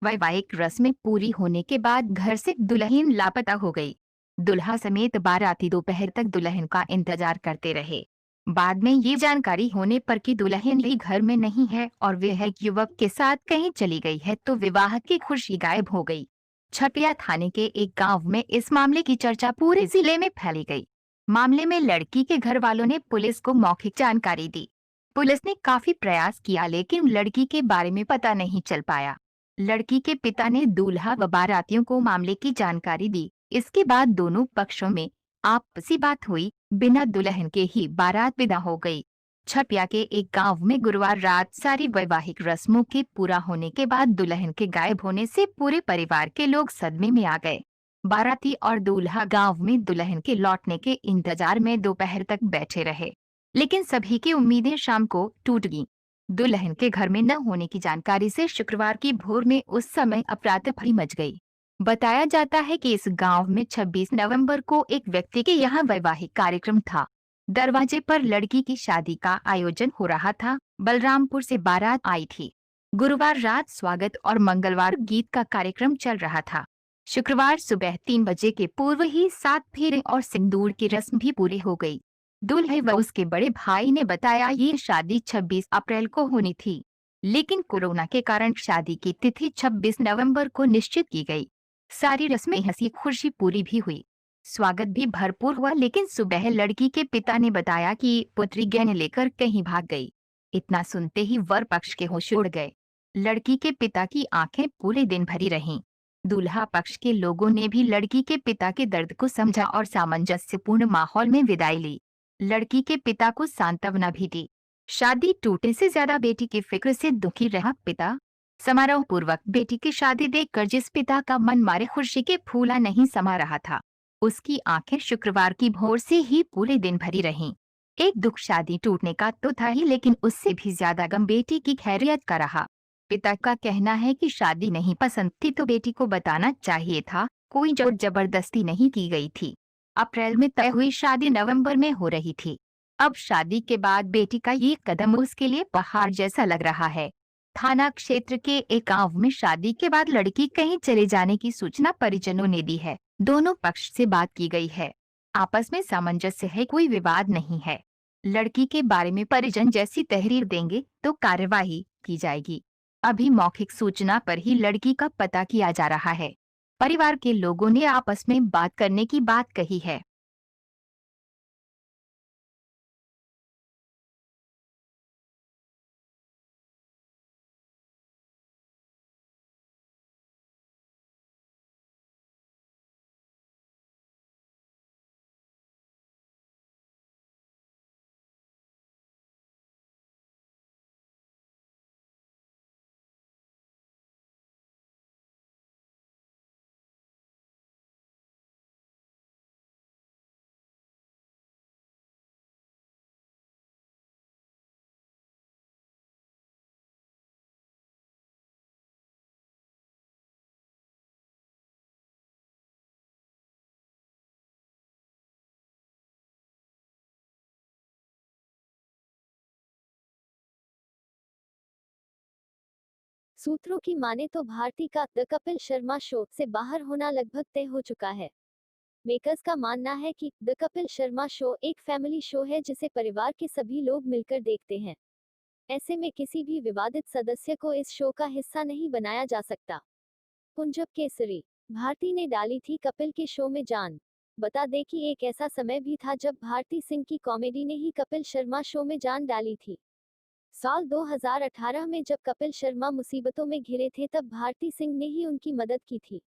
वैवाहिक रस्में पूरी होने के बाद घर से दुल्हन लापता हो गई। दुल्हा समेत बाराती दोपहर तक दुल्हन का इंतजार करते रहे। बाद में ये जानकारी होने पर कि दुल्हन ही घर में नहीं है और वह एक युवक के साथ कहीं चली गई है, तो विवाह की खुशी गायब हो गई। छटिया थाने के एक गांव में इस मामले की चर्चा पूरे जिले में फैली गई। मामले में लड़की के घर वालों ने पुलिस को मौखिक जानकारी दी। पुलिस ने काफी प्रयास किया लेकिन लड़की के बारे में पता नहीं चल पाया। लड़की के पिता ने दूल्हा व बारातियों को मामले की जानकारी दी। इसके बाद दोनों पक्षों में आपसी बात हुई। बिना दुल्हन के ही बारात विदा हो गई। छपिया के एक गांव में गुरुवार रात सारी वैवाहिक रस्मों के पूरा होने के बाद दुल्हन के गायब होने से पूरे परिवार के लोग सदमे में आ गए। बाराती और दूल्हा गांव में दुल्हन के लौटने के इंतजार में दोपहर तक बैठे रहे, लेकिन सभी की उम्मीदें शाम को टूट गईं। दुल्हन के घर में न होने की जानकारी से शुक्रवार की भोर में उस समय अफरा-तफरी मच गई। बताया जाता है कि इस गांव में 26 नवंबर को एक व्यक्ति के यहाँ वैवाहिक कार्यक्रम था। दरवाजे पर लड़की की शादी का आयोजन हो रहा था। बलरामपुर से बारात आई थी। गुरुवार रात स्वागत और मंगलवार गीत का कार्यक्रम चल रहा था। शुक्रवार सुबह 3 बजे के पूर्व ही 7 फेरे और सिंदूर की रस्म भी पूरी हो गई। दूल्हे व उसके बड़े भाई ने बताया ये शादी 26 अप्रैल को होनी थी, लेकिन कोरोना के कारण शादी की तिथि 26 नवंबर को निश्चित की गई। सारी रस्में हंसी खुशी पूरी भी हुई। स्वागत भी भरपूर हुआ, लेकिन सुबह लड़की के पिता ने बताया कि पुत्री गहने लेकर कहीं भाग गई। इतना सुनते ही वर पक्ष के होश उड़ गए। लड़की के पिता की आंखें पूरे दिन भरी रहीं। दूल्हा पक्ष के लोगों ने भी लड़की के पिता के दर्द को समझा और सामंजस्यपूर्ण माहौल में विदाई ली। लड़की के पिता को सांत्वना भी दी। शादी टूटने से ज्यादा बेटी की फिक्र से दुखी रहा पिता। समारोह पूर्वक बेटी की शादी देखकर जिस पिता का मन मारे खुशी के फूला नहीं समा रहा था, उसकी आंखें शुक्रवार की भोर से ही पूरे दिन भरी रहीं। एक दुख शादी टूटने का तो था ही, लेकिन उससे भी ज्यादा गम बेटी की खैरियत का रहा। पिता का कहना है कि शादी नहीं पसंद थी तो बेटी को बताना चाहिए था, कोई जोर जबरदस्ती नहीं की गई थी। अप्रैल में तय हुई शादी नवंबर में हो रही थी। अब शादी के बाद बेटी का ये कदम उसके लिए पहाड़ जैसा लग रहा है। थाना क्षेत्र के एक गांव में शादी के बाद लड़की कहीं चले जाने की सूचना परिजनों ने दी है। दोनों पक्ष से बात की गई है। आपस में सामंजस्य है, कोई विवाद नहीं है। लड़की के बारे में परिजन जैसी तहरीर देंगे तो कार्यवाही की जाएगी। अभी मौखिक सूचना पर ही लड़की का पता किया जा रहा है। परिवार के लोगों ने आपस में बात करने की बात कही है। सूत्रों की माने तो भारती का द कपिल शर्मा शो से बाहर होना लगभग तय हो चुका है। मेकर्स का मानना है कि द कपिल शर्मा शो एक फैमिली शो है जिसे परिवार के सभी लोग मिलकर देखते हैं। ऐसे में किसी भी विवादित सदस्य को इस शो का हिस्सा नहीं बनाया जा सकता। कुंजब केसरी भारती ने डाली थी कपिल के शो में जान। बता दें कि एक ऐसा समय भी था जब भारती सिंह की कॉमेडी ने ही कपिल शर्मा शो में जान डाली थी। साल 2018 में जब कपिल शर्मा मुसीबतों में घिरे थे तब भारती सिंह ने ही उनकी मदद की थी।